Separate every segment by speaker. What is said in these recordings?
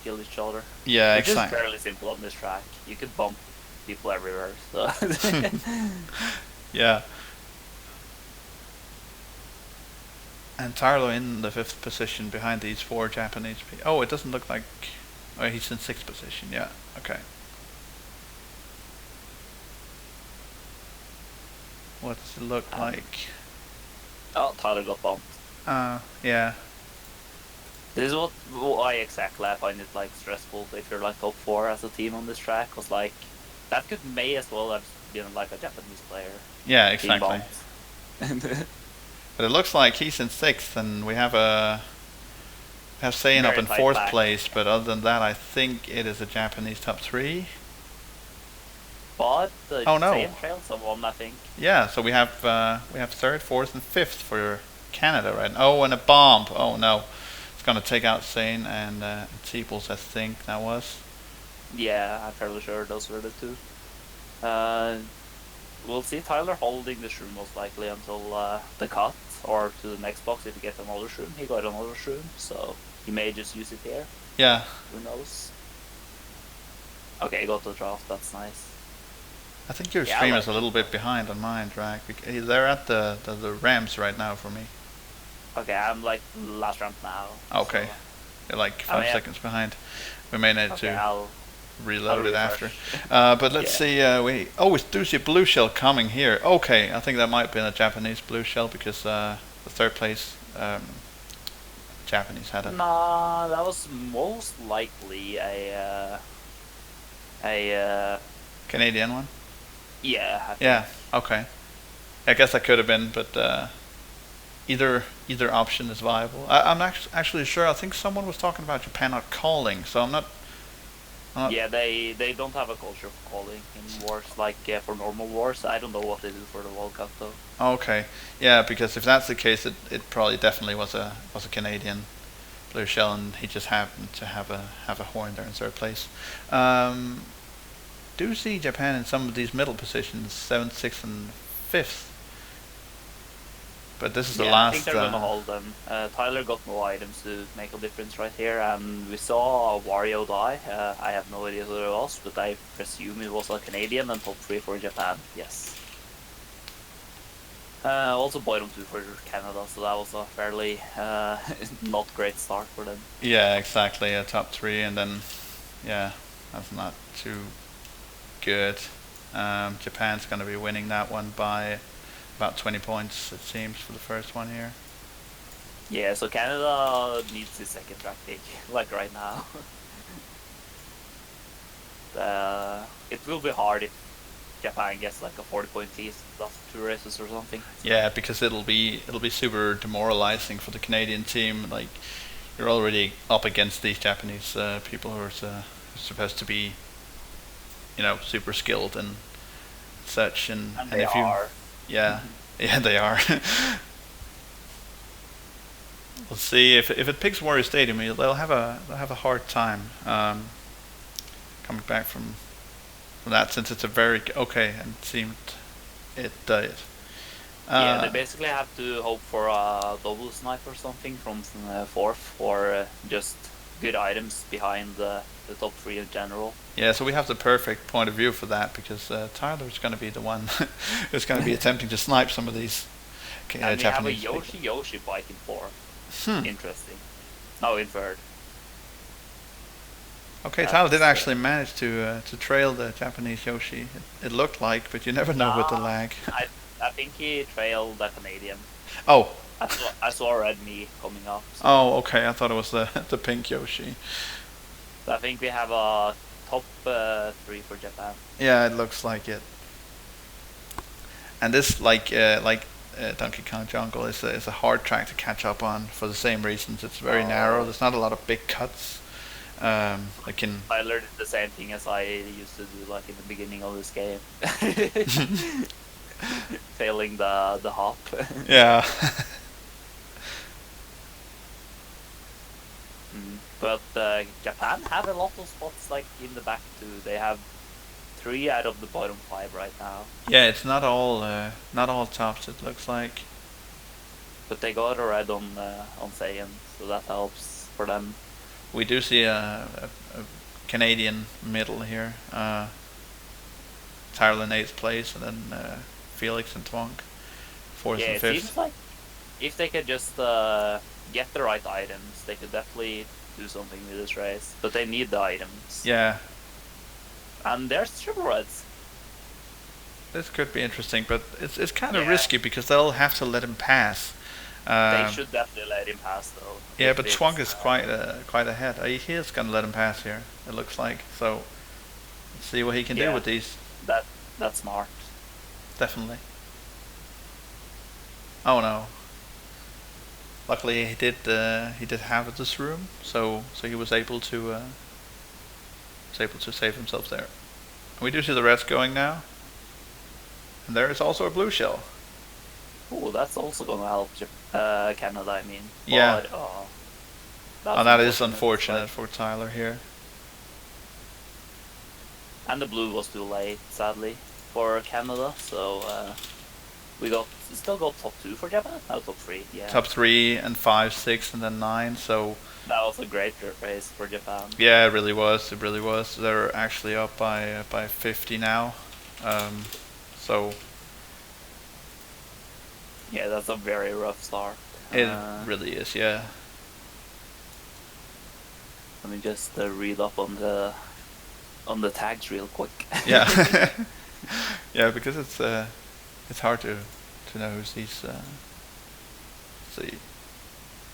Speaker 1: kill each other.
Speaker 2: Yeah,
Speaker 1: Which is
Speaker 2: exactly.
Speaker 1: fairly simple on this track. You could bump people everywhere. So
Speaker 2: Yeah. And Tarlo in the fifth position behind these four Japanese people. Oh, it doesn't look like. Oh, he's in sixth position. Yeah. Okay. What does it look like?
Speaker 1: oh, Tyler got bumped.
Speaker 2: Yeah.
Speaker 1: This is why exactly I find it like stressful if you're like top four as a team on this track. Cause like that could may as well have been like a Japanese player
Speaker 2: Yeah,
Speaker 1: being
Speaker 2: exactly.
Speaker 1: bumped.
Speaker 2: But it looks like he's in sixth, and we have Sane up
Speaker 1: Very
Speaker 2: in
Speaker 1: tight
Speaker 2: fourth
Speaker 1: back.
Speaker 2: place. But other than that, I think it is a Japanese top three.
Speaker 1: But the
Speaker 2: Oh no.
Speaker 1: same trail someone I think.
Speaker 2: Yeah. So we have third, fourth, and fifth for Canada, right? Oh, and a bomb. Oh no. It's gonna take out Sane and Teebles, I think that was.
Speaker 1: Yeah, I'm fairly sure those were the two. Uh, we'll see Tyler holding the shroom most likely until the cut or to the next box if he gets another shroom. He got another shroom, so he may just use it here.
Speaker 2: Yeah.
Speaker 1: Who knows? Okay, got the draft. That's nice.
Speaker 2: I think your
Speaker 1: Yeah,
Speaker 2: stream
Speaker 1: like
Speaker 2: is a little bit behind on mine, Drag. They're at the ramps right now for me.
Speaker 1: okay, I'm like last round now.
Speaker 2: Okay.
Speaker 1: So,
Speaker 2: They're like
Speaker 1: I
Speaker 2: 5 seconds behind. We may need
Speaker 1: okay,
Speaker 2: to
Speaker 1: I'll
Speaker 2: reload it after.
Speaker 1: refresh.
Speaker 2: But let's
Speaker 1: Yeah.
Speaker 2: see. Do see a blue shell coming here. Okay, I think that might have been a Japanese blue shell because the third place Japanese had it.
Speaker 1: Nah, that was most likely a
Speaker 2: Canadian one.
Speaker 1: yeah, I
Speaker 2: Yeah.
Speaker 1: think.
Speaker 2: Okay. I guess that could have been, but either option is viable. I'm actually sure. I think someone was talking about Japan not calling, so I'm not.
Speaker 1: Yeah, they don't have a culture for calling in wars like for normal wars. I don't know what they do for the World Cup though.
Speaker 2: Okay, yeah, because if that's the case, it probably definitely was a Canadian blue shell, and he just happened to have a horn there in third place. Um, do see Japan in some of these middle positions, seventh, sixth, and fifth. But this is the
Speaker 1: Yeah, I think
Speaker 2: last.
Speaker 1: they're gonna hold them. Tyler got no items to make a difference right here, and we saw Wario die. I have no idea who it was, but I presume it was a Canadian and top 3 for Japan. Yes. Also bottom 2 for Canada, so that was a fairly not great start for them.
Speaker 2: Yeah, exactly. A top three, and then yeah, that's not too good. Japan's going to be winning that one by about 20 points, it seems, for the first one here.
Speaker 1: Yeah, so Canada needs his second track pick, like right now. It will be hard if Japan gets like a 40-point lead after 2 races or something.
Speaker 2: Yeah, because it'll be super demoralizing for the Canadian team. Like you're already up against these Japanese people who are supposed to be, super skilled and such.
Speaker 1: And
Speaker 2: And
Speaker 1: they
Speaker 2: if you,
Speaker 1: are.
Speaker 2: yeah, yeah, they are. We'll see if it picks Warrior Stadium, they'll have a hard time coming back from that, since it's a very okay, and it seemed it did.
Speaker 1: Yeah, they basically have to hope for a double snipe or something from fourth, or just good items behind the top 3 in general.
Speaker 2: Yeah, so we have the perfect point of view for that, because Tyler's going to be the one who's going to be attempting to snipe some of these
Speaker 1: And we have a
Speaker 2: Japanese people.
Speaker 1: Yoshi bike in fourth.
Speaker 2: Hmm.
Speaker 1: Interesting. No, in third.
Speaker 2: Okay, Tyler did actually manage to trail the Japanese Yoshi. It looked like, but you never know with the
Speaker 1: Nah,
Speaker 2: lag.
Speaker 1: I think he trailed the Canadian.
Speaker 2: Oh,
Speaker 1: I saw Red Me coming up. So.
Speaker 2: oh, okay. I thought it was the the pink Yoshi.
Speaker 1: I think we have a top 3 for Japan.
Speaker 2: Yeah, it looks like it. And this, like Donkey Kong Jungle, is a hard track to catch up on for the same reasons. It's very narrow. There's not a lot of big cuts. Like in
Speaker 1: I learned the same thing as I used to do, like in the beginning of this game, failing the hop.
Speaker 2: yeah.
Speaker 1: But Japan have a lot of spots like in the back too. They have 3 out of the bottom 5 right now.
Speaker 2: Yeah, it's not all tops. It looks like.
Speaker 1: But they got a red on Saiyan, so that helps for them.
Speaker 2: we do see a Canadian middle here. Tyler in 8th place, and then Felix and Twonk 4th
Speaker 1: Yeah,
Speaker 2: and
Speaker 1: it
Speaker 2: 5th.
Speaker 1: seems like if they could just get the right items, they could definitely do something with this race. But they need the items.
Speaker 2: Yeah,
Speaker 1: And there's triple reds.
Speaker 2: this could be interesting, but it's kind of
Speaker 1: Yeah.
Speaker 2: risky because they'll have to let him pass.
Speaker 1: They should definitely let him pass, though.
Speaker 2: Yeah,
Speaker 1: if
Speaker 2: but
Speaker 1: it's,
Speaker 2: Twonk is quite ahead. He is going to let him pass here. It looks like so. Let's see what he can do
Speaker 1: Yeah.
Speaker 2: with these.
Speaker 1: That's smart.
Speaker 2: Definitely. Oh no. Luckily he did have this room, so he was able to save himself there. We do see the reds going now, and there is also a blue shell.
Speaker 1: Oh, that's also gonna help Canada. I mean.
Speaker 2: Yeah.
Speaker 1: But,
Speaker 2: That is unfortunate for Tyler here.
Speaker 1: And the blue was too late, sadly, for Canada. So we still got top 2 for Japan. No, top 3. Yeah.
Speaker 2: Top 3 and 5, 6, and then 9. So
Speaker 1: That was a great race for Japan.
Speaker 2: yeah, it really was. It really was. They're actually up by 50 now. So
Speaker 1: Yeah, that's a very rough start.
Speaker 2: it really is. Yeah.
Speaker 1: Let me just read up on the tags real quick.
Speaker 2: Yeah. Yeah, because it's hard to know who's these. See.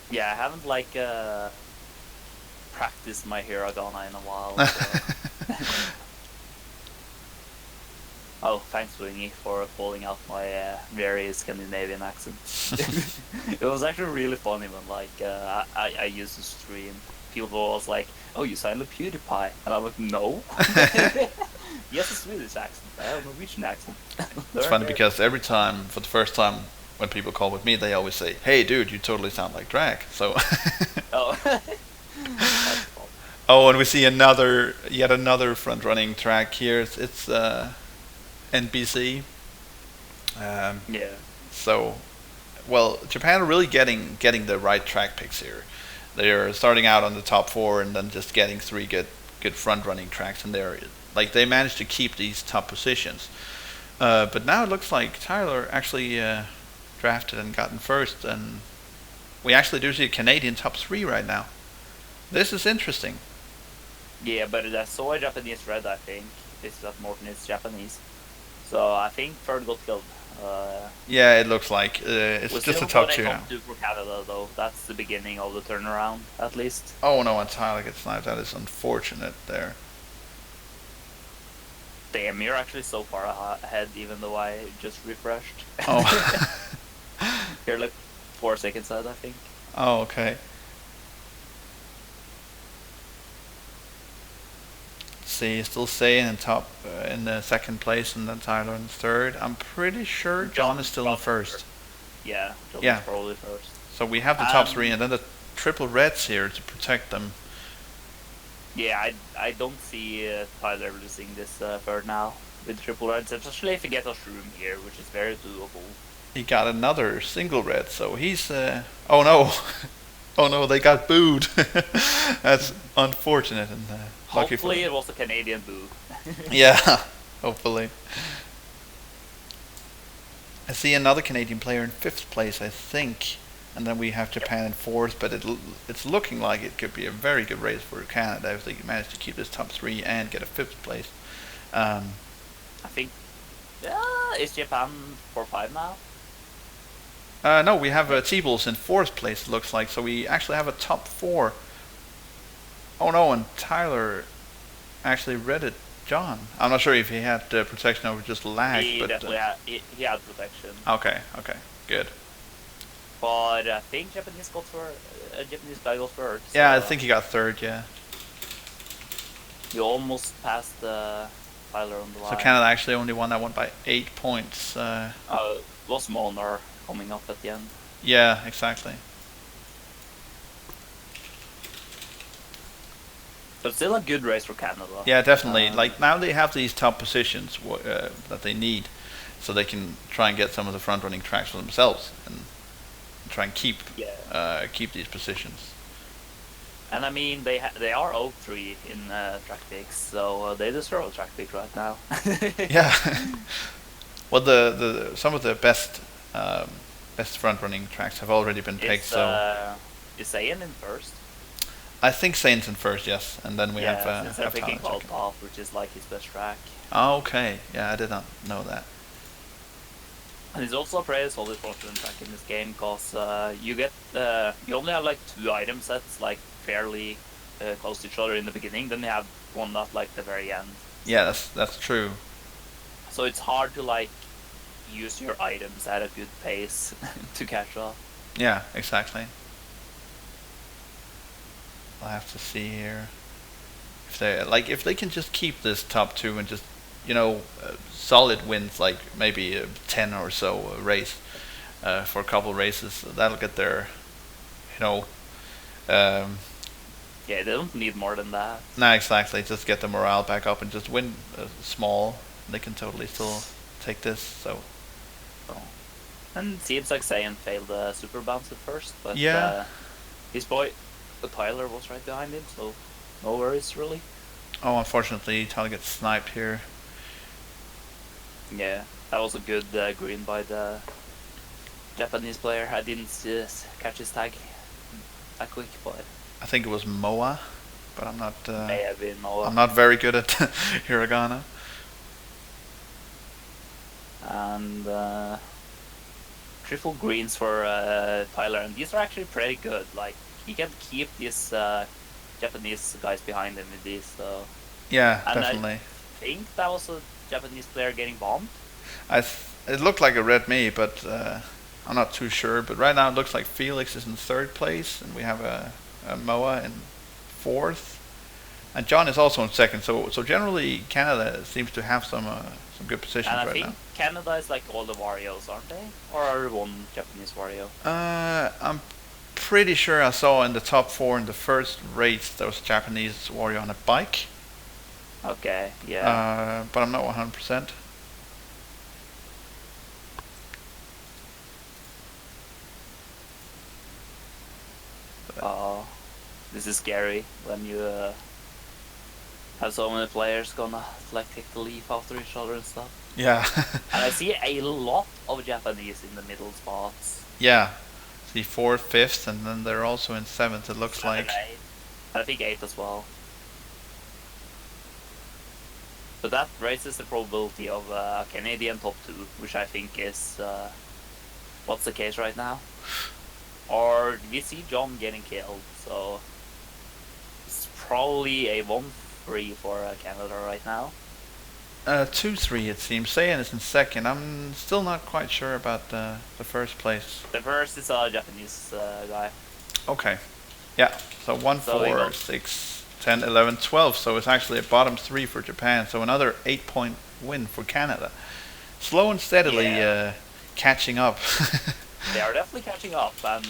Speaker 1: Yeah, I haven't practiced my hiragana in a while. So. Oh, thanks Wingy for calling out my very Scandinavian accent. It was actually really funny when I used to stream. People was like, "Oh, you sound like PewDiePie," and I'm like, "No." Yes, a Swedish accent. I have a Norwegian accent.
Speaker 2: It's funny because every time, for the first time, when people call with me, they always say, "Hey, dude, you totally sound like Drag." So.
Speaker 1: Oh.
Speaker 2: Oh, and we see yet another front-running track here. It's NBC.
Speaker 1: Yeah.
Speaker 2: So, well, Japan are really getting the right track picks here. They're starting out on the top 4 and then just getting 3 good front-running tracks in there. Like they managed to keep these top positions. But now it looks like Tyler actually drafted and gotten first, and we actually do see a Canadian top 3 right now. This is interesting.
Speaker 1: Yeah, but I saw a Japanese red, I think. This is that Morton is Japanese. So I think third got killed.
Speaker 2: Yeah, it looks like it's just a top 2 now.
Speaker 1: Top 2 for Canada, though. That's the beginning of the turnaround, at least.
Speaker 2: Oh no, and Tyler gets sniped. That is unfortunate there.
Speaker 1: Damn, you're actually so far ahead, even though I just refreshed.
Speaker 2: Oh.
Speaker 1: You're like 4 seconds ahead, I think.
Speaker 2: Oh, okay. See, still staying in top in the 2nd place, and then Tyler in 3rd. I'm pretty sure John is still in 1st.
Speaker 1: Yeah, John's
Speaker 2: Yeah.
Speaker 1: probably first.
Speaker 2: So we have the top 3, and then the triple reds here to protect them.
Speaker 1: Yeah, I don't see Tyler losing this third now with triple reds, especially if he gets a shroom here, which is very doable.
Speaker 2: He got another single red, so he's oh no. Oh no, they got booed. That's unfortunate, and lucky for
Speaker 1: Hopefully it was a Canadian boo.
Speaker 2: Yeah, hopefully. I see another Canadian player in 5th place, I think, and then we have Japan in 4th. But it's looking like it could be a very good race for Canada if they manage to keep this top 3 and get a 5th place.
Speaker 1: I think. Is Japan 4-5 now?
Speaker 2: No, we have T-Bulls in 4th place, it looks like, so we actually have a top 4. Oh no, and Tyler actually redded John. I'm not sure if he had protection over just lag.
Speaker 1: He
Speaker 2: but,
Speaker 1: definitely had, he had protection.
Speaker 2: Okay, good.
Speaker 1: But I think Japanese guy got third.
Speaker 2: Yeah, I
Speaker 1: so
Speaker 2: think he got 3rd, yeah.
Speaker 1: You almost passed Tyler on the line.
Speaker 2: So Canada actually only won that one by 8 points.
Speaker 1: Was Monar coming up at the end.
Speaker 2: Yeah, exactly.
Speaker 1: But still a good race for Canada.
Speaker 2: Yeah, definitely. Like now they have these top positions that they need, so they can try and get some of the front-running tracks for themselves and try and keep these positions.
Speaker 1: And I mean, they are 0-3 in track picks, so they deserve a track pick right now.
Speaker 2: Yeah. Well, the some of the best front running tracks have already been picked. So
Speaker 1: Is Zayn in first?
Speaker 2: I think Saints in first, yes, and then we
Speaker 1: Yeah, since they're
Speaker 2: have
Speaker 1: picking
Speaker 2: Tyler
Speaker 1: Paul
Speaker 2: second.
Speaker 1: Top, which is like his best track.
Speaker 2: Oh, okay, yeah, I did not know that.
Speaker 1: And it's also a pretty solid front running track in this game, because you only have like 2 item sets like fairly close to each other in the beginning, then you have one at like the very end.
Speaker 2: Yeah, that's true.
Speaker 1: So it's hard to like use your items at a good pace to catch up.
Speaker 2: Yeah, exactly. I'll have to see here if they can just keep this top two and just solid wins, like maybe 10 or so race for a couple races. That'll get their you know um,
Speaker 1: Yeah, they don't need more than that.
Speaker 2: nah, exactly, just get the morale back up and just win small. They can totally still take this. So
Speaker 1: So. And it seems like Zayn failed the super bounce at first, but
Speaker 2: yeah.
Speaker 1: his boy Tyler was right behind him, so no worries really.
Speaker 2: Oh, unfortunately, Tyler gets sniped here.
Speaker 1: Yeah, that was a good green by the Japanese player. I didn't catch his tag that quick, but
Speaker 2: I think it was Moa, but I'm not.
Speaker 1: may have been Noah.
Speaker 2: I'm not very good at hiragana.
Speaker 1: And triple greens for Tyler, and these are actually pretty good. Like, he can keep these Japanese guys behind him with these. So.
Speaker 2: Yeah,
Speaker 1: And
Speaker 2: definitely.
Speaker 1: I think that was a Japanese player getting bombed.
Speaker 2: It looked like a red me, but I'm not too sure. But right now it looks like Felix is in third place, and we have a Moa in fourth, and John is also in second. So generally Canada seems to have some good positions
Speaker 1: And I
Speaker 2: right
Speaker 1: think
Speaker 2: now.
Speaker 1: Canada is like all the Warriors, aren't they? Or are one Japanese Wario?
Speaker 2: I'm pretty sure I saw in the top four in the first race there was a Japanese warrior on a bike.
Speaker 1: Okay, yeah.
Speaker 2: But I'm not 100%.
Speaker 1: This is scary when you have so many players gonna like take the leaf after each other and stuff.
Speaker 2: Yeah.
Speaker 1: And I see a lot of Japanese in the middle spots.
Speaker 2: Yeah. See, fourth, fifth, and then they're also in seventh. It looks
Speaker 1: 7,
Speaker 2: like.
Speaker 1: 8. And I think 8 as well. But that raises the probability of a Canadian top 2, which I think is what's the case right now. Or we see John getting killed, so it's probably a 1-3 for Canada right now.
Speaker 2: 2-3 it seems. Seiyan is in second. I'm still not quite sure about the first place.
Speaker 1: The first is a Japanese guy.
Speaker 2: Okay. Yeah. So 1,
Speaker 1: So
Speaker 2: 4, 6, 10, 11, 12. So it's actually a bottom 3 for Japan. So another 8-point win for Canada. Slow and steadily catching up.
Speaker 1: They are definitely catching up, and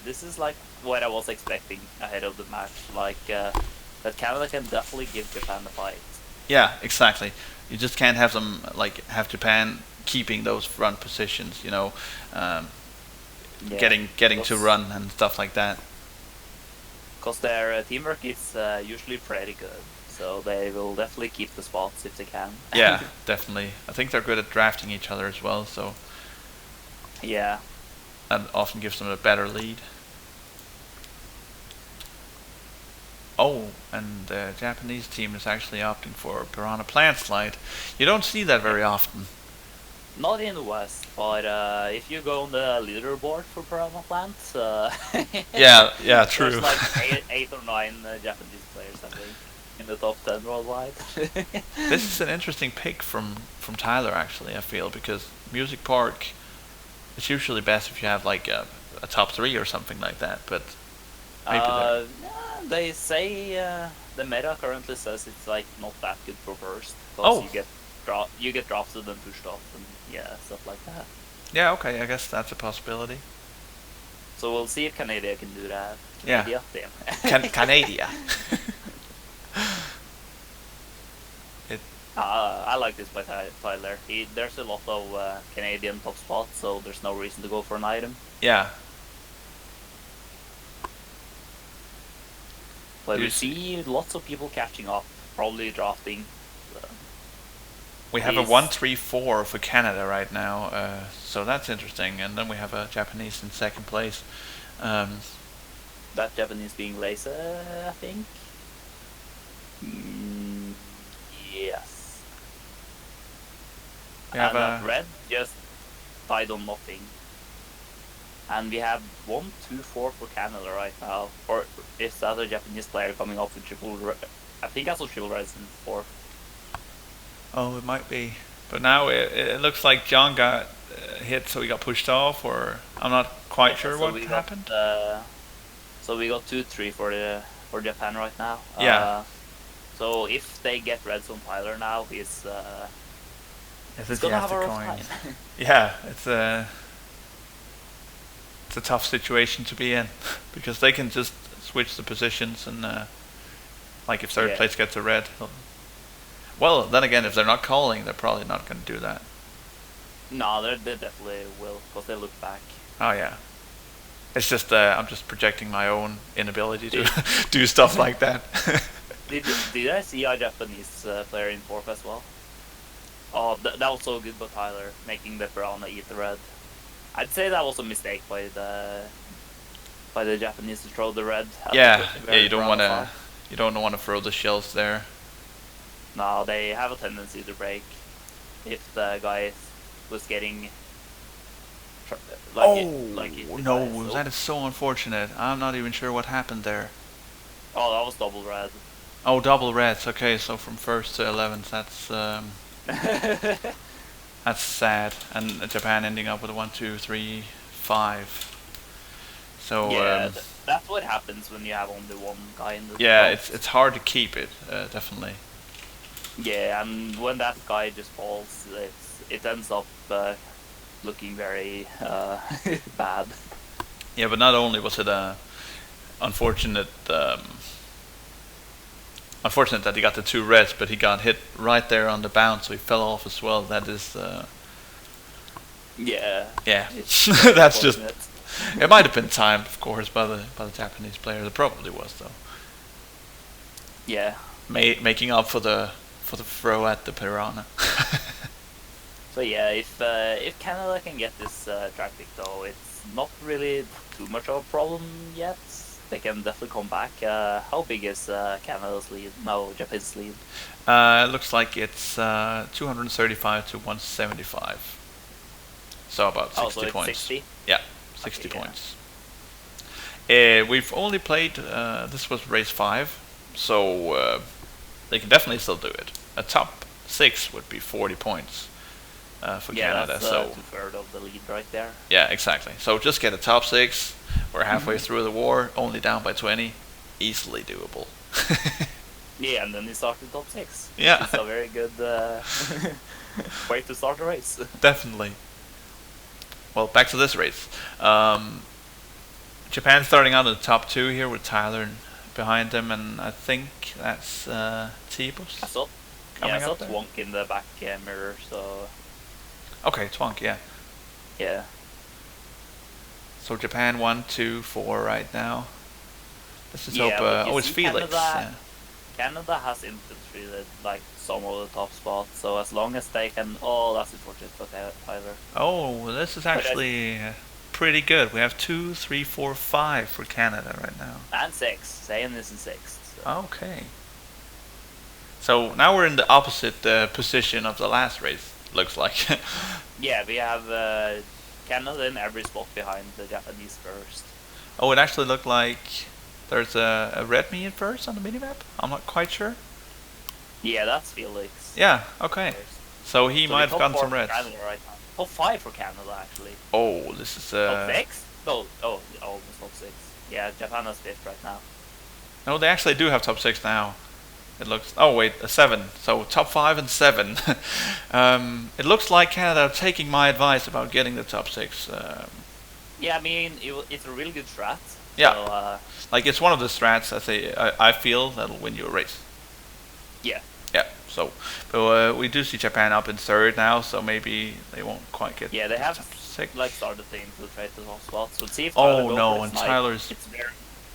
Speaker 1: this is like what I was expecting ahead of the match. Like that Canada can definitely give Japan a fight.
Speaker 2: Yeah, exactly. You just can't have them have Japan keeping those front positions. Getting to run and stuff like that.
Speaker 1: Because their teamwork is usually pretty good, so they will definitely keep the spots if they can.
Speaker 2: Yeah, definitely. I think they're good at drafting each other as well, so
Speaker 1: yeah.
Speaker 2: that often gives them a better lead. Oh, and the Japanese team is actually opting for Piranha Plant Slide. You don't see that very often.
Speaker 1: Not in the West, but if you go on the leaderboard for Piranha Plant,
Speaker 2: yeah, true.
Speaker 1: there's like 8 or 9 Japanese players, I think, in the top 10 worldwide.
Speaker 2: This is an interesting pick from Tyler, actually, I feel, because Music Park, it's usually best if you have like a top 3 or something like that, but maybe
Speaker 1: they say the meta currently says it's like not that good for first,
Speaker 2: Oh.
Speaker 1: because you get drafted and pushed off and stuff like that.
Speaker 2: Yeah, okay, I guess that's a possibility.
Speaker 1: So we'll see if Canada can do that.
Speaker 2: Yeah.
Speaker 1: Damn.
Speaker 2: Canada.
Speaker 1: I like this by Tyler. There's a lot of Canadian top spots, so there's no reason to go for an item.
Speaker 2: Yeah.
Speaker 1: But
Speaker 2: You
Speaker 1: we see lots of people catching up, probably drafting.
Speaker 2: We have a
Speaker 1: Is
Speaker 2: 1-3-4 for Canada right now, so that's interesting. And then we have a Japanese in second place.
Speaker 1: that Japanese being lazy, I think. Mm, yes.
Speaker 2: We have
Speaker 1: And that red just died on nothing. And we have 1-2-4 for Canada right now. Or is that a Japanese player coming off with triple red? I think I saw triple reds in 4.
Speaker 2: Oh, it might be. But now it looks like John got hit, so he got pushed off, or I'm not quite sure
Speaker 1: so
Speaker 2: what happened.
Speaker 1: So we got 2-3 for Japan right now.
Speaker 2: Yeah.
Speaker 1: So if they get reds on Tyler now, he's
Speaker 2: It's
Speaker 1: gonna have a rough time.
Speaker 2: Yeah, it's a tough situation to be in because they can just switch the positions and like if third place gets a red. Well, then again, if they're not calling, they're probably not going to do that.
Speaker 1: No, they definitely will because they look back.
Speaker 2: Oh yeah. It's just I'm just projecting my own inability to do stuff like that.
Speaker 1: Did I see a Japanese player in 4th as well? Oh, that was so good by Tyler, making the piranha eat the red. I'd say that was a mistake by the Japanese to throw the red.
Speaker 2: Yeah, you don't want to throw the shells there.
Speaker 1: No, they have a tendency to break if the guy was getting.
Speaker 2: That is so unfortunate. I'm not even sure what happened there.
Speaker 1: Oh, that was double red.
Speaker 2: Oh, double reds. Okay, so from 1st to 11th, that's sad. And Japan ending up with a 1-2-3-5. So
Speaker 1: yeah, that's what happens when you have only one guy in the.
Speaker 2: Yeah, it's hard to keep it, definitely.
Speaker 1: Yeah, and when that guy just falls, it ends up looking very bad.
Speaker 2: Yeah, but not only was it unfortunate that he got the 2 reds, but he got hit right there on the bounce, so he fell off as well. That is
Speaker 1: yeah.
Speaker 2: That's just it might have been timed, of course, by the Japanese player. It probably was, though.
Speaker 1: Yeah.
Speaker 2: Making up for the throw at the piranha.
Speaker 1: So yeah, if Canada can get this track pick though, it's not really too much of a problem yet. They can definitely come back. How big is Canada's lead? No, Japan's lead.
Speaker 2: It looks like it's 235 to 175. So about 60
Speaker 1: so
Speaker 2: points.
Speaker 1: 60?
Speaker 2: Yeah, 60 points. We've only played. This was race 5, so they can definitely still do it. A top 6 would be 40 points for Canada.
Speaker 1: That's,
Speaker 2: so
Speaker 1: 2/3 of the lead right there.
Speaker 2: Yeah, exactly. So just get a top 6. We're halfway through the war, only down by 20. Easily doable.
Speaker 1: Yeah, and then you start with top 6.
Speaker 2: Yeah.
Speaker 1: It's a very good way to start a race.
Speaker 2: Definitely. Well, back to this race. Japan starting out in the top 2 here with Tyler behind them, and I think that's T-Bus.
Speaker 1: I saw Twonk in the back mirror, so.
Speaker 2: Okay, Twonk, yeah.
Speaker 1: Yeah.
Speaker 2: So Japan 1, 2, 4 right now. Let's just hope. It's Felix.
Speaker 1: Canada has infiltrated like some of the top spots, so as long as they can. Oh, that's unfortunate for Tyler.
Speaker 2: Oh, this is actually pretty good. We have 2, 3, 4, 5 for Canada right now.
Speaker 1: And 6. Zayn is in 6th. So.
Speaker 2: Okay. So now we're in the opposite position of the last race. Looks like.
Speaker 1: Yeah, we have Canada in every spot behind the Japanese first.
Speaker 2: Oh, it actually looked like there's a red me in first on the minimap. I'm not quite sure.
Speaker 1: Yeah, that's Felix.
Speaker 2: Yeah. Okay. So he might have gotten some reds.
Speaker 1: Right now. Top 5 for Canada actually.
Speaker 2: Oh, this is
Speaker 1: top 6? No, almost top 6. Yeah, Japan is 5th right now.
Speaker 2: No, they actually do have top 6 now. It looks. Oh wait, a 7. So top 5 and 7. It looks like Canada are taking my advice about getting the top 6.
Speaker 1: Yeah, I mean it's a really good strat.
Speaker 2: Yeah.
Speaker 1: So,
Speaker 2: like it's one of the strats I feel that'll win you a race.
Speaker 1: Yeah.
Speaker 2: Yeah. So, but we do see Japan up in 3rd now, so maybe they won't quite get.
Speaker 1: Yeah, they have
Speaker 2: top 6.
Speaker 1: like started to infiltrate the top spots. We'll see if
Speaker 2: Oh no, and Tyler's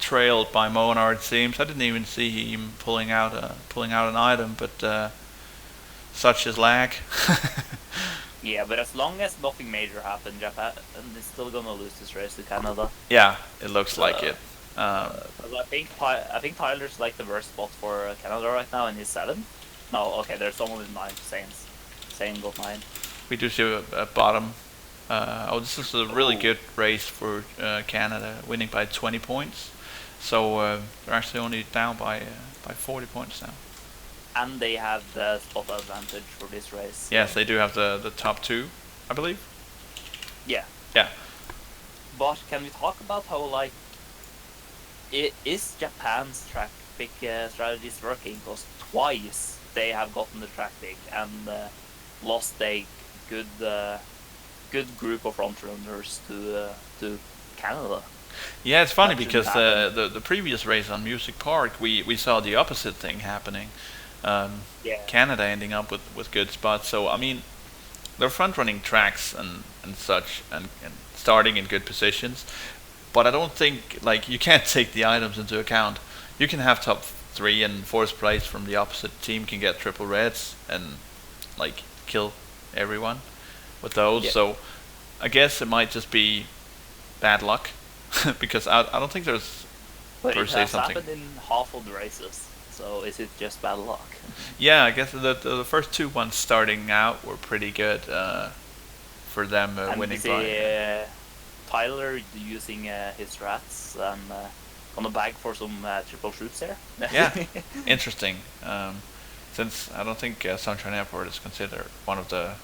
Speaker 2: trailed by Monar. It seems I didn't even see him pulling out an item, but such is lag.
Speaker 1: Yeah, but as long as nothing major happens, Japan is still gonna lose this race to Canada.
Speaker 2: Yeah, it looks like it.
Speaker 1: 'Cause I think Tyler's like the worst spot for Canada right now, and he's 7th. No, okay, there's someone in 9th. Sane got 9.
Speaker 2: We do see a bottom. This is a really
Speaker 1: Ooh.
Speaker 2: good race for Canada, winning by 20 points. So they're actually only down by 40 points now.
Speaker 1: And they have the spot advantage for this race.
Speaker 2: Yes, they do have the top 2, I believe.
Speaker 1: Yeah.
Speaker 2: Yeah.
Speaker 1: But can we talk about how, like, is Japan's track pick strategies working? Because twice they have gotten the track pick and lost a good group of front runners to Canada.
Speaker 2: Yeah, it's funny
Speaker 1: That
Speaker 2: because
Speaker 1: shouldn't
Speaker 2: the previous race on Music Park, we saw the opposite thing happening.
Speaker 1: Yeah.
Speaker 2: Canada ending up with good spots. So I mean, they're front running tracks and such and starting in good positions. But I don't think, like, you can't take the items into account. You can have top 3 and 4th place from the opposite team can get triple reds and like kill everyone with those.
Speaker 1: Yeah.
Speaker 2: So I guess it might just be bad luck because I don't think there's
Speaker 1: But
Speaker 2: per
Speaker 1: it
Speaker 2: se
Speaker 1: has
Speaker 2: something.
Speaker 1: happened in half of the races. So is it just bad luck?
Speaker 2: Yeah, I guess the first 2 ones starting out were pretty good for them
Speaker 1: And
Speaker 2: winning
Speaker 1: we see
Speaker 2: by.
Speaker 1: Tyler using his strats and gonna bag for some triple shoots here.
Speaker 2: Yeah, interesting. Since I don't think Sunshine Airport is considered one of the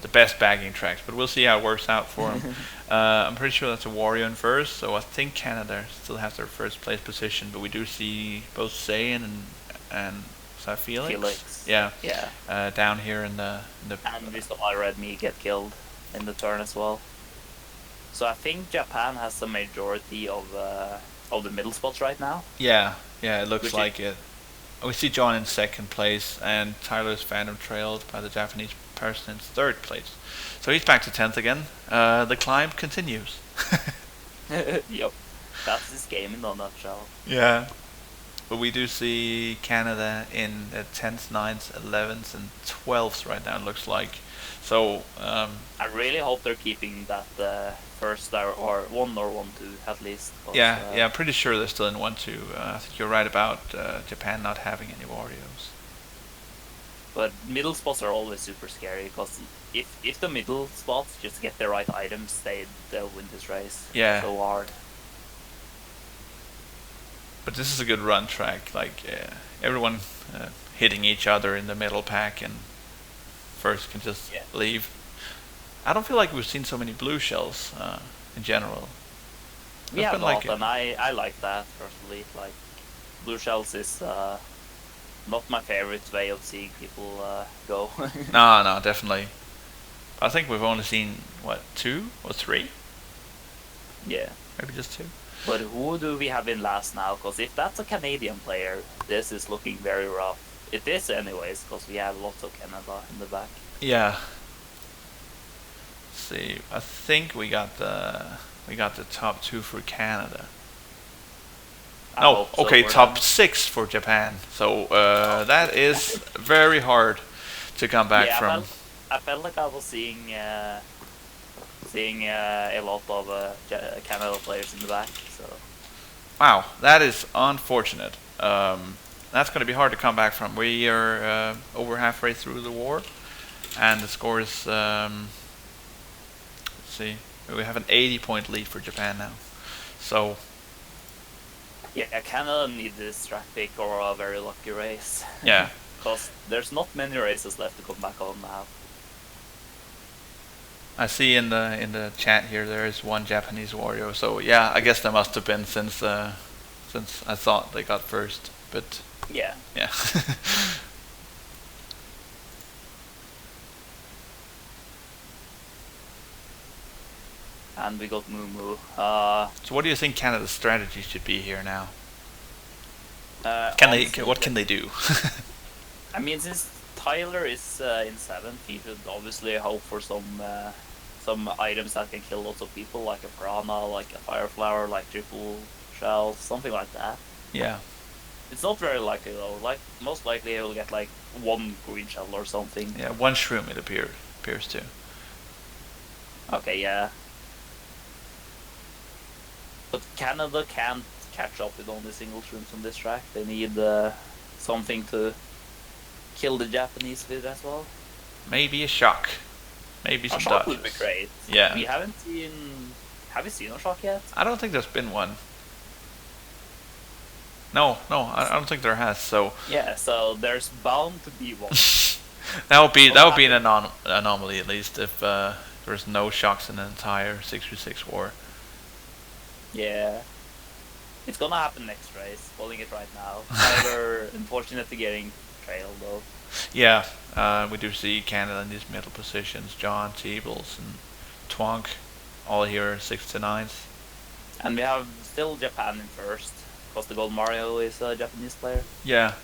Speaker 2: best bagging tracks, but we'll see how it works out for him. I'm pretty sure that's a Wario in first, so I think Canada still has their first place position, but we do see both Zayn and is that Felix?
Speaker 1: Yeah.
Speaker 2: Down here in the
Speaker 1: And we saw Red Me get killed in the turn as well. So I think Japan has the majority of the middle spots right now.
Speaker 2: yeah, it looks
Speaker 1: Which
Speaker 2: like it. We see John in 2nd place, and Tyler's Phantom trailed by the Japanese person in 3rd place. So he's back to 10th again. The climb continues.
Speaker 1: Yep, that's this game in a nutshell.
Speaker 2: Yeah. But we do see Canada in 10th, 9th, 11th, and 12th right now, it looks like. So,
Speaker 1: I really hope they're keeping that first star or 1-2 at least.
Speaker 2: yeah, I'm pretty sure they're still in 1-2. I think you're right about Japan not having any Warriors.
Speaker 1: But middle spots are always super scary because if the middle spots just get the right items, they'll win this race.
Speaker 2: Yeah.
Speaker 1: So hard.
Speaker 2: But this is a good run track. Like everyone hitting each other in the middle pack, and first can just leave. I don't feel like we've seen so many blue shells in general.
Speaker 1: We have
Speaker 2: like
Speaker 1: not, and I like that personally. Like, blue shells is not my favorite way of seeing people go.
Speaker 2: No, definitely. I think we've only seen, what, 2 or 3?
Speaker 1: Yeah.
Speaker 2: Maybe just 2.
Speaker 1: But who do we have in last now? Because if that's a Canadian player, this is looking very rough. It is anyways, because we have lots of Canada in the back.
Speaker 2: Yeah. Let's see, I think we got the top 2 for Canada. Oh, okay, top 6 for Japan. So that is very hard to come back from.
Speaker 1: I felt like I was seeing a lot of Canada players in the back. So.
Speaker 2: Wow, that is unfortunate. That's going to be hard to come back from. We are over halfway through the war, and the score is. Let's see, we have an 80-point lead for Japan now. So.
Speaker 1: Yeah, Canada needs this track pick or a very lucky race.
Speaker 2: Yeah.
Speaker 1: Because there's not many races left to come back on now.
Speaker 2: I see in the chat here there is one Japanese Wario. So yeah, I guess there must have been since I thought they got first, but
Speaker 1: yeah. And we got Moo Moo.
Speaker 2: So what do you think Canada's strategy should be here now? What can they do?
Speaker 1: I mean, since Tyler is in 7th, he should obviously hope for some items that can kill lots of people, like a Piranha, like a Fire Flower, like triple shell, something like that.
Speaker 2: Yeah.
Speaker 1: It's not very likely though. Like most likely he'll get like one green shell or something.
Speaker 2: Yeah, one shroom it appears to.
Speaker 1: Okay, yeah. But Canada can't catch up with only single shrooms on this track. They need something to kill the Japanese with as well.
Speaker 2: Maybe a shock. Maybe some
Speaker 1: A shock
Speaker 2: dodges.
Speaker 1: would be great.
Speaker 2: Yeah.
Speaker 1: We haven't seen. Have you seen a shock yet?
Speaker 2: I don't think there's been one. No, I don't think there has. So
Speaker 1: Yeah, so there's bound to be one.
Speaker 2: that would be an anomaly at least if there's no shocks in the entire 6v6 war.
Speaker 1: Yeah. It's gonna happen next race, calling it right now. However, unfortunately getting trailed though.
Speaker 2: Yeah, we do see Canada in these middle positions. John, Teebles, and Twonk, all here 6th to 9th.
Speaker 1: And we have still Japan in first, because the Gold Mario is a Japanese player.
Speaker 2: Yeah.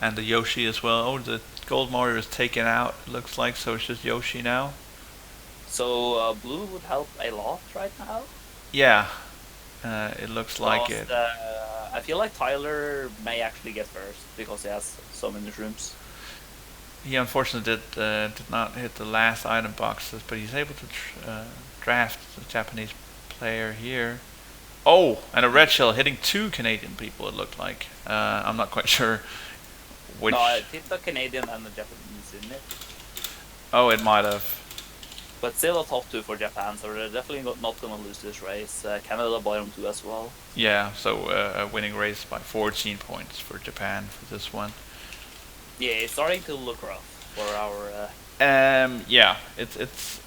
Speaker 2: And the Yoshi as well. Oh, the Gold Mario is taken out, it looks like, so it's just Yoshi now.
Speaker 1: So blue would help a lot right now.
Speaker 2: Yeah, it looks like it.
Speaker 1: I feel like Tyler may actually get first, because he has so many shrooms.
Speaker 2: He unfortunately did not hit the last item boxes, but he's able to draft the Japanese player here. Oh, and a red shell hitting 2 Canadian people, it looked like. I'm not quite sure which.
Speaker 1: No, it hit the Canadian and the Japanese, didn't it?
Speaker 2: Oh, it might have.
Speaker 1: But still a top 2 for Japan, so they're definitely not going to lose this race. Canada bottom 2 as well.
Speaker 2: Yeah, so a winning race by 14 points for Japan for this one.
Speaker 1: Yeah, it's starting to look rough for our...
Speaker 2: Yeah, it's...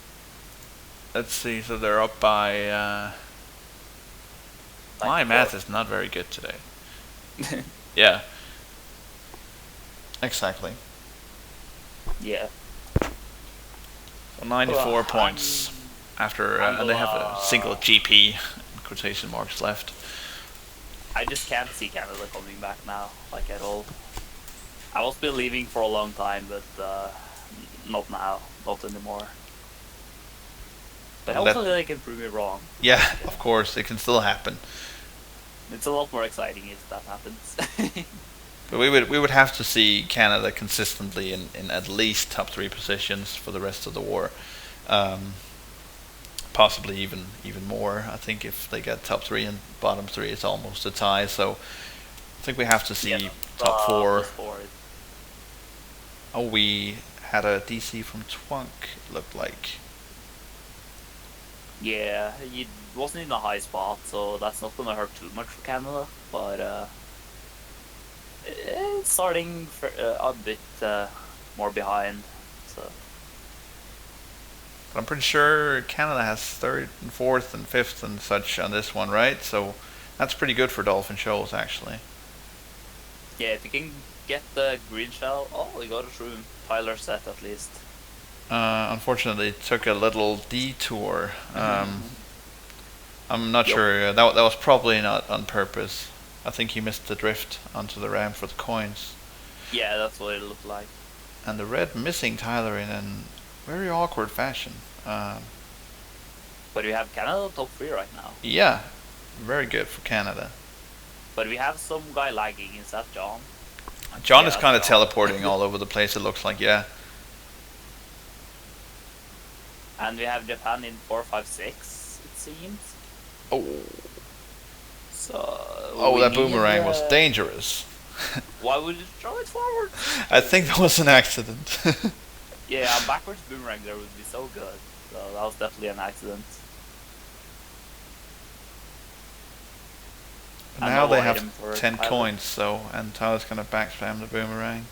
Speaker 2: Let's see, so they're up by... my math is not very good today. Yeah. Exactly.
Speaker 1: Yeah.
Speaker 2: So 94 points after they have a single GP in quotation marks left.
Speaker 1: I just can't see Canada coming back now, like at all. I was believing for a long time, but not now, not anymore. But hopefully they can prove me wrong.
Speaker 2: Yeah, of course, it can still happen.
Speaker 1: It's a lot more exciting if that happens.
Speaker 2: But we would have to see Canada consistently in at least top 3 positions for the rest of the war. Possibly even more. I think if they get top 3 and bottom 3, it's almost a tie. So I think we have to see top 4. Oh, we had a DC from Twunk, it looked like.
Speaker 1: Yeah, he wasn't in a high spot, so that's not gonna hurt too much for Canada. But it's starting a bit more behind. So.
Speaker 2: But I'm pretty sure Canada has 3rd and 4th and 5th and such on this one, right? So that's pretty good for Dolphin Shoals, actually.
Speaker 1: Yeah, if you can get the green shell, we got a shroom. Tyler set at least.
Speaker 2: Unfortunately, it took a little detour. I'm not sure. That was probably not on purpose. I think he missed the drift onto the ramp for the coins.
Speaker 1: Yeah, that's what it looked like.
Speaker 2: And the red missing Tyler in a very awkward fashion.
Speaker 1: But we have Canada top 3 right now.
Speaker 2: Yeah, very good for Canada.
Speaker 1: But we have some guy lagging. Is that John?
Speaker 2: John is kind of teleporting all over the place, it looks like, yeah.
Speaker 1: And we have Japan in 4, 5, 6, it seems.
Speaker 2: Oh.
Speaker 1: So
Speaker 2: that boomerang was dangerous.
Speaker 1: Why would you throw it forward?
Speaker 2: I think that was an accident.
Speaker 1: Yeah, a backwards boomerang there would be so good. So that was definitely an accident.
Speaker 2: Now they have 10 coins, so, and Tyler's gonna back spam the boomerang.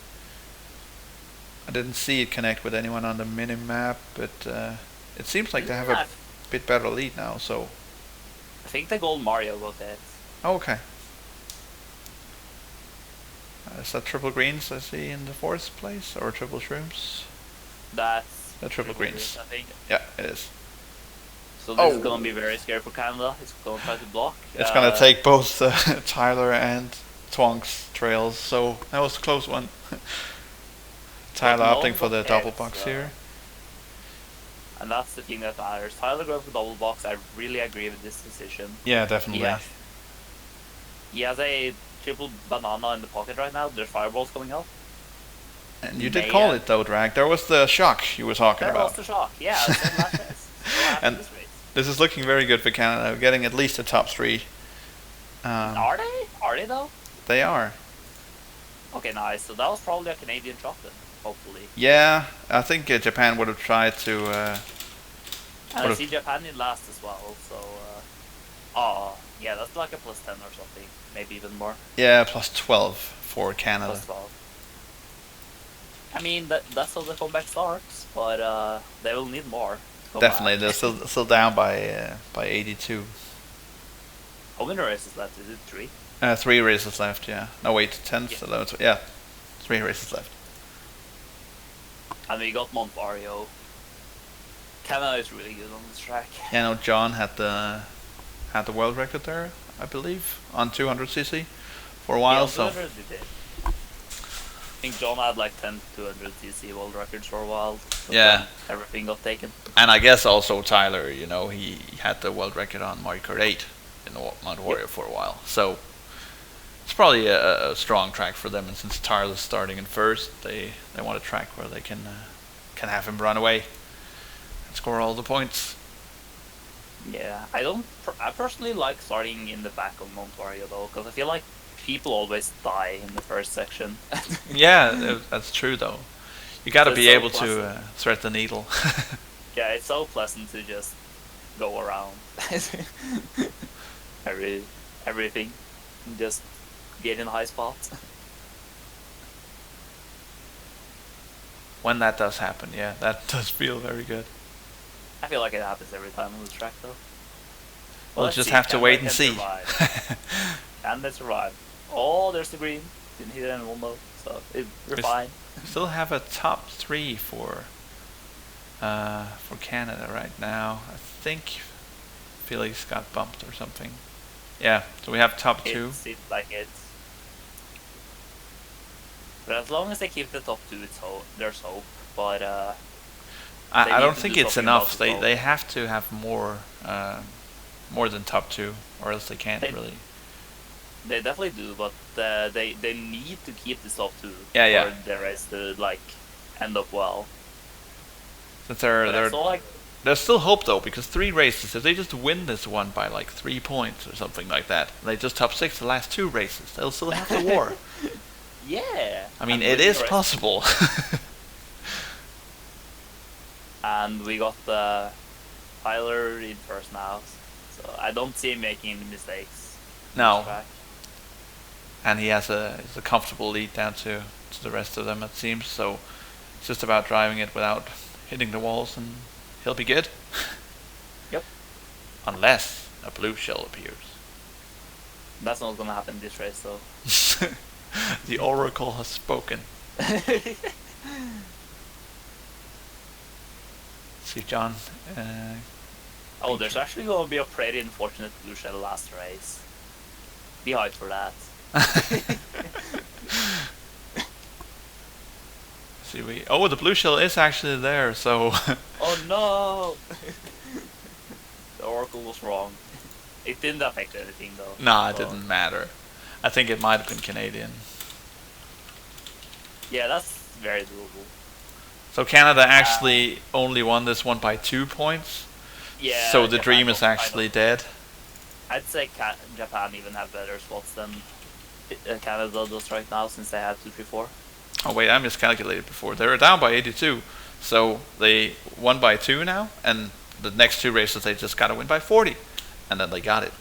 Speaker 2: I didn't see it connect with anyone on the mini-map, but it seems like they have a bit better lead now, so...
Speaker 1: I think the Gold Mario got it.
Speaker 2: Oh, okay. Is that triple greens I see in the 4th place, or triple shrooms?
Speaker 1: That's
Speaker 2: the triple greens.
Speaker 1: I think.
Speaker 2: Yeah, it is.
Speaker 1: So this is gonna be very scary for Canada. It's gonna try to block.
Speaker 2: It's gonna take both Tyler and Twonk's trails, so that was a close one. Tyler opting for the double box here.
Speaker 1: And that's the thing that matters. Tyler going for double box. I really agree with this decision.
Speaker 2: Yeah, definitely.
Speaker 1: He has a triple banana in the pocket right now. There's fireballs coming up.
Speaker 2: And you did call it though, Drag. There was the shock you were talking
Speaker 1: There
Speaker 2: about.
Speaker 1: was the shock. Yeah, same last race. So happened
Speaker 2: And
Speaker 1: this race.
Speaker 2: this is looking very good for Canada, getting at least a top 3.
Speaker 1: Are they? Are they though?
Speaker 2: They are.
Speaker 1: Okay, nice. So that was probably a Canadian shock then, hopefully.
Speaker 2: Yeah, I think Japan would have tried to.
Speaker 1: And I see Japan in last as well, so... yeah, that's like a plus 10 or something. Maybe even more.
Speaker 2: Yeah, plus 12 for Canada.
Speaker 1: Plus 12. I mean, that's how the comeback starts, but they will need more.
Speaker 2: Definitely, they're still down by 82.
Speaker 1: How many races left? Is it 3?
Speaker 2: 3 races left, yeah. No, wait, 10, 11, yeah. 3 races left.
Speaker 1: And we got Montvario. Canada is really good on this track.
Speaker 2: Yeah, no, John had the world record there, I believe, on 200cc for a while.
Speaker 1: Yeah,
Speaker 2: so
Speaker 1: 200 he did. I think John had like 10 200cc world records for a while.
Speaker 2: Yeah.
Speaker 1: Everything got taken.
Speaker 2: And I guess also Tyler, you know, he had the world record on Kart 8 in the Mount Warrior for a while. So it's probably a strong track for them. And since Tyler's starting in first, they want a track where they can have him run away and score all the points.
Speaker 1: Yeah, I personally like starting in the back of Montvario though, because I feel like people always die in the first section.
Speaker 2: Yeah, that's true though. You got to be
Speaker 1: so
Speaker 2: able
Speaker 1: pleasant.
Speaker 2: to thread the needle.
Speaker 1: Yeah, it's so pleasant to just go around everything, and just get in high spots.
Speaker 2: When that does happen, yeah, that does feel very good.
Speaker 1: I feel like it happens every time on the track though.
Speaker 2: We'll just have to wait and see.
Speaker 1: Can they survive? Oh, there's the green. Didn't hit anyone though, so we're fine.
Speaker 2: Still have a top 3 for Canada right now. I think Felix got bumped or something. Yeah, so we have top 2.
Speaker 1: It seems like it. But as long as they keep the top 2, there's hope. But
Speaker 2: I don't think it's enough. They have to have more than top 2, or else they can't really.
Speaker 1: They definitely do, but they need to keep this top 2
Speaker 2: yeah.
Speaker 1: for the rest to like end up well.
Speaker 2: Since there's still hope though, because 3 races. If they just win this one by like 3 points or something like that, they just top 6 the last 2 races. They'll still have the war.
Speaker 1: Yeah.
Speaker 2: I mean, it is possible.
Speaker 1: And we got Tyler in first now, so I don't see him making any mistakes.
Speaker 2: No. And he has a comfortable lead down to the rest of them, it seems. So it's just about driving it without hitting the walls, and he'll be good.
Speaker 1: Yep.
Speaker 2: Unless a blue shell appears.
Speaker 1: That's not gonna happen this race, though.
Speaker 2: The oracle has spoken. See, John.
Speaker 1: Oh, there's actually going to be a pretty unfortunate blue shell last race. Be hyped for that.
Speaker 2: See, the blue shell is actually there, so.
Speaker 1: Oh no! The oracle was wrong. It didn't affect anything though.
Speaker 2: Nah, it didn't matter. I think it might have been Canadian.
Speaker 1: Yeah, that's very doable.
Speaker 2: So Canada actually only won this one by 2 points.
Speaker 1: Yeah.
Speaker 2: So the dream is actually dead.
Speaker 1: I'd say Japan even have better spots than Canada does right now, since they have 2, 3, 4.
Speaker 2: Oh wait, I miscalculated before. They were down by 82, so they won by 2 now, and the next 2 races they just got to win by 40, and then they got it.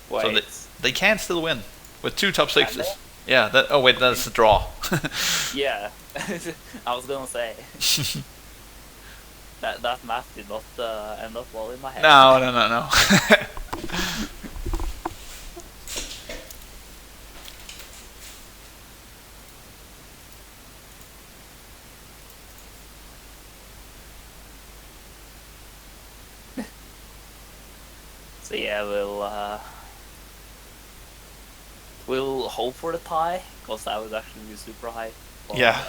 Speaker 1: Wait.
Speaker 2: So they can still win with 2 top 6s. Yeah. That's a draw.
Speaker 1: Yeah, I was gonna say that math did not end up well in my head.
Speaker 2: No.
Speaker 1: So yeah, we'll hope for the tie, because that would actually be super high. But,
Speaker 2: Yeah.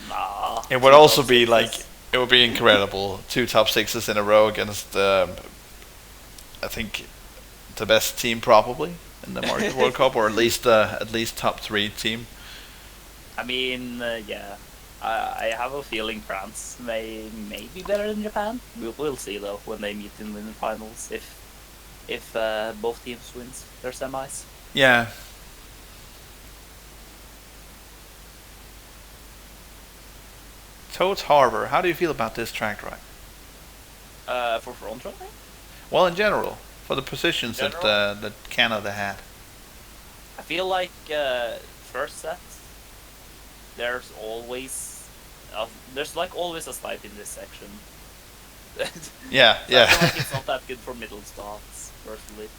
Speaker 1: Nah.
Speaker 2: It would also be like, it would be incredible. 2 top 6s in a row against, I think, the best team probably. in the Market World Cup, or at least top 3 team.
Speaker 1: I mean, yeah. I have a feeling France may be better than Japan. We'll see though when they meet in the finals if both teams wins their semis.
Speaker 2: Yeah. Toads Harbor. How do you feel about this track drive?
Speaker 1: For front running?
Speaker 2: Well, in general, for the positions that Canada had.
Speaker 1: I feel like first set there's always like always a slide in this section.
Speaker 2: Yeah,
Speaker 1: so
Speaker 2: yeah.
Speaker 1: I feel like it's not that good for middle starts, personally.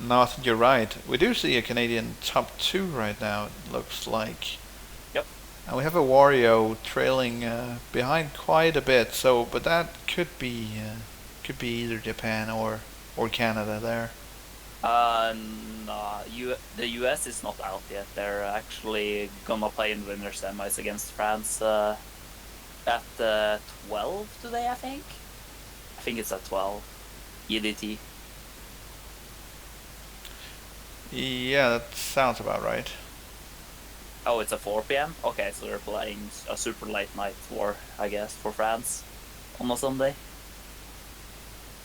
Speaker 2: No, I think you're right. We do see a Canadian top 2 right now, it looks like.
Speaker 1: Yep.
Speaker 2: And we have a Wario trailing behind quite a bit, but that could be either Japan or Canada there.
Speaker 1: No, the US is not out yet. They're actually gonna play in winner semis against France at 12 today, I think. I think it's at 12 EDT.
Speaker 2: Yeah, that sounds about right.
Speaker 1: Oh, it's at 4 p.m. Okay, so they're playing a super late night war, I guess, for France on a Sunday.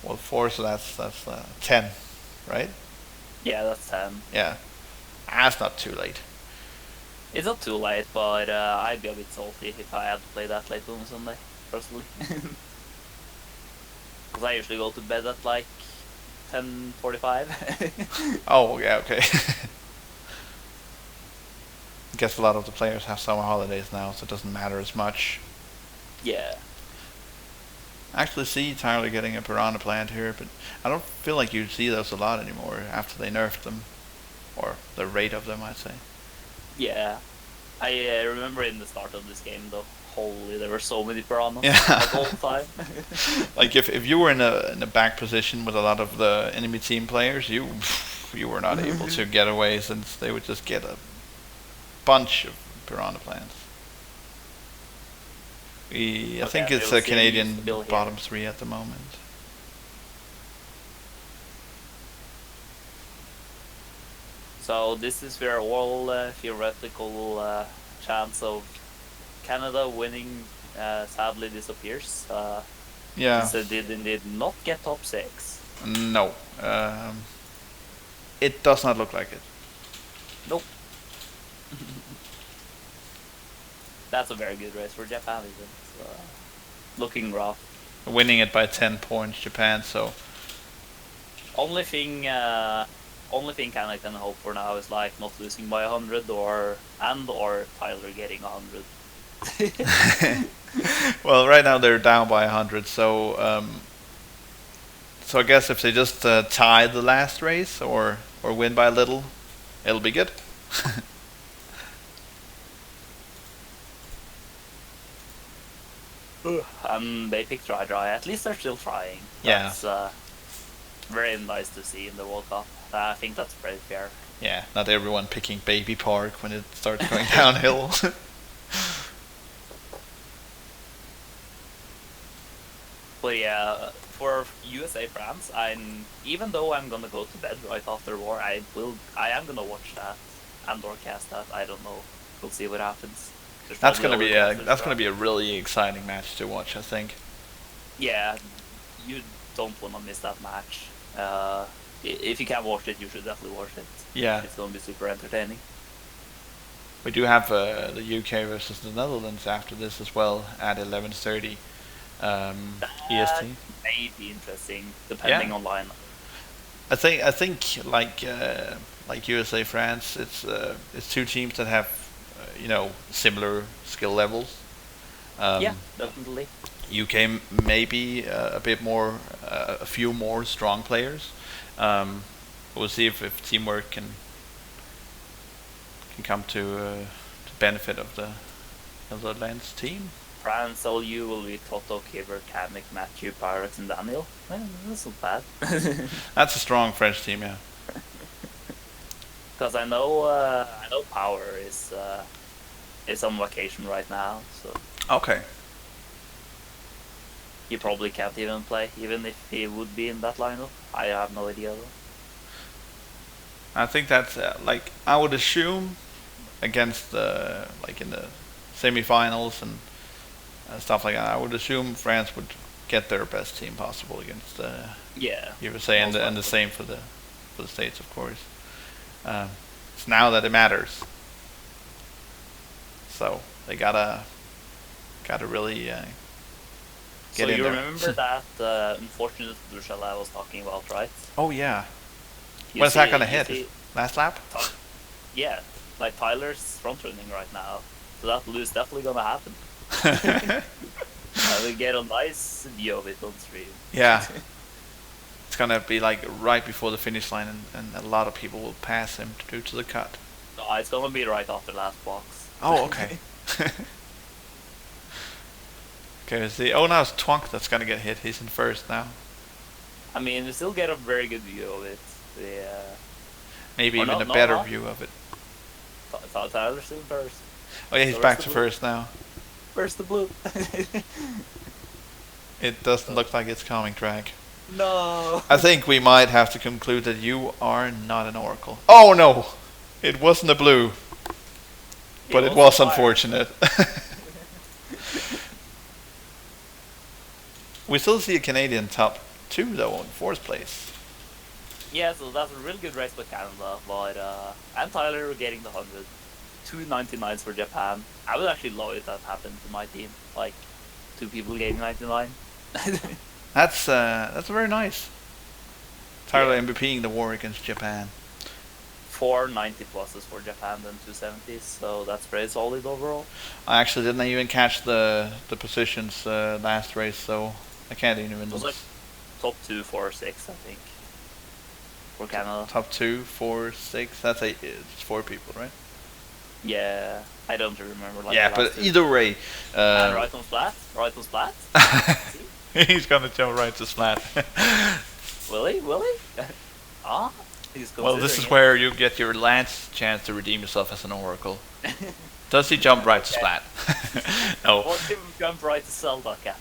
Speaker 2: Well, 4, so that's 10, right?
Speaker 1: Yeah, that's 10.
Speaker 2: Yeah, that's not too late.
Speaker 1: It's not too late, but I'd be a bit salty if I had to play that late on a Sunday, personally. Because I usually go to bed at like 10:45.
Speaker 2: Oh, yeah, okay. I guess a lot of the players have summer holidays now, so it doesn't matter as much.
Speaker 1: Yeah.
Speaker 2: I actually see Tyler getting a piranha plant here, but I don't feel like you see those a lot anymore after they nerfed them. Or the rate of them, I'd say.
Speaker 1: Yeah. I remember in the start of this game, though. Holy, there were so many piranhas
Speaker 2: Yeah.
Speaker 1: like all the time.
Speaker 2: Like if you were in a back position with a lot of the enemy team players, you were not able to get away, since they would just get a bunch of piranha plants. I think it's a Canadian bottom 3 at the moment.
Speaker 1: So this is where all theoretical chance of Canada winning sadly disappears.
Speaker 2: Yeah.
Speaker 1: Since they did not get top 6.
Speaker 2: No. It does not look like it.
Speaker 1: Nope. That's a very good race for Japan, isn't it? Looking rough.
Speaker 2: Winning it by 10 points, Japan, so...
Speaker 1: Only thing Canada can hope for now is like not losing by 100 or Tyler getting 100.
Speaker 2: Well, right now they're down by 100, so I guess if they just tie the last race or win by a little, it'll be good.
Speaker 1: They picked dry. At least they're still trying.
Speaker 2: Yeah.
Speaker 1: That's very nice to see in the World Cup. I think that's pretty fair.
Speaker 2: Yeah, not everyone picking Baby Park when it starts going downhill.
Speaker 1: But yeah, for USA France, even though I'm gonna go to bed right after war, I am gonna watch that and or cast that. I don't know. We'll see what happens.
Speaker 2: That's gonna be a really exciting match to watch, I think.
Speaker 1: Yeah, you don't wanna miss that match. If you can watch it, you should definitely watch it.
Speaker 2: Yeah.
Speaker 1: It's gonna be super entertaining.
Speaker 2: We do have the UK versus the Netherlands after this as well at 11:30 EST.
Speaker 1: May be interesting depending on line.
Speaker 2: I think like USA France, it's 2 teams that have similar skill levels.
Speaker 1: Yeah, definitely.
Speaker 2: UK maybe a bit more, a few more strong players. We'll see if teamwork can come to benefit of the Netherlands team.
Speaker 1: France, OU will be Toto, Kiver, Kamek, Matthew, Pirates, and Daniel. Well, that's not bad.
Speaker 2: That's a strong French team, yeah.
Speaker 1: Because I know Power is on vacation right now, so
Speaker 2: Okay.
Speaker 1: he probably can't even play, even if he would be in that lineup. I have no idea though.
Speaker 2: I think that's like I would assume against the like in the semifinals and stuff like that. I would assume France would get their best team possible against
Speaker 1: Yeah.
Speaker 2: USA, and
Speaker 1: most
Speaker 2: the
Speaker 1: likely.
Speaker 2: same for the States, of course. It's now that it matters. So they gotta really
Speaker 1: So
Speaker 2: get in
Speaker 1: you
Speaker 2: there.
Speaker 1: remember that unfortunate blue shell I was talking about, right?
Speaker 2: Oh yeah.
Speaker 1: You
Speaker 2: When's that
Speaker 1: see-
Speaker 2: gonna
Speaker 1: you
Speaker 2: hit?
Speaker 1: see-
Speaker 2: Last lap?
Speaker 1: Yeah, like Tyler's front running right now, so that blue is definitely gonna happen. And we get a nice view of it on stream.
Speaker 2: Yeah. It's gonna be like right before the finish line, and a lot of people will pass him due to the cut.
Speaker 1: No, it's gonna be right after last box.
Speaker 2: Oh, okay. Okay, see. Oh, now it's Twonk that's gonna get hit. He's in first now.
Speaker 1: I mean, we still get a very good view of it.
Speaker 2: Maybe
Speaker 1: Or
Speaker 2: even
Speaker 1: no,
Speaker 2: a
Speaker 1: no,
Speaker 2: better
Speaker 1: not.
Speaker 2: view of it.
Speaker 1: Tyler's still first.
Speaker 2: Oh yeah, he's
Speaker 1: So
Speaker 2: back
Speaker 1: where's
Speaker 2: to
Speaker 1: the blue?
Speaker 2: first now.
Speaker 1: Where's the blue?
Speaker 2: It doesn't look like it's coming, Drag.
Speaker 1: No.
Speaker 2: I think we might have to conclude that you are not an Oracle. Oh no! It wasn't a blue. But it was
Speaker 1: fire.
Speaker 2: unfortunate. We still see a Canadian top 2 though in 4th place.
Speaker 1: Yeah, so that's a really good race by Canada, but and Tyler were getting the 100. 299s for Japan. I would actually love if that happened to my team. Like, 2 people getting 99.
Speaker 2: That's very nice. Tyler
Speaker 1: Yeah.
Speaker 2: MVPing the war against Japan.
Speaker 1: 4 90 pluses for Japan, then 270s, so that's pretty solid overall.
Speaker 2: I actually didn't even catch the positions last race, so I can't even.
Speaker 1: It was like top 2, 4, 6, I think, for Canada.
Speaker 2: Top 2, 4, 6. That's it's 4 people, right?
Speaker 1: Yeah, I don't remember. Like
Speaker 2: Yeah,
Speaker 1: the
Speaker 2: but
Speaker 1: last two.
Speaker 2: either way,
Speaker 1: And right on flat. See?
Speaker 2: he's gonna jump right to flat.
Speaker 1: Will he? Ah, he's
Speaker 2: Well, this is
Speaker 1: considering
Speaker 2: where you get your last chance to redeem yourself as an Oracle. Does he jump right to
Speaker 1: Okay.
Speaker 2: splat? No.
Speaker 1: What if we jump right to Zelda cap?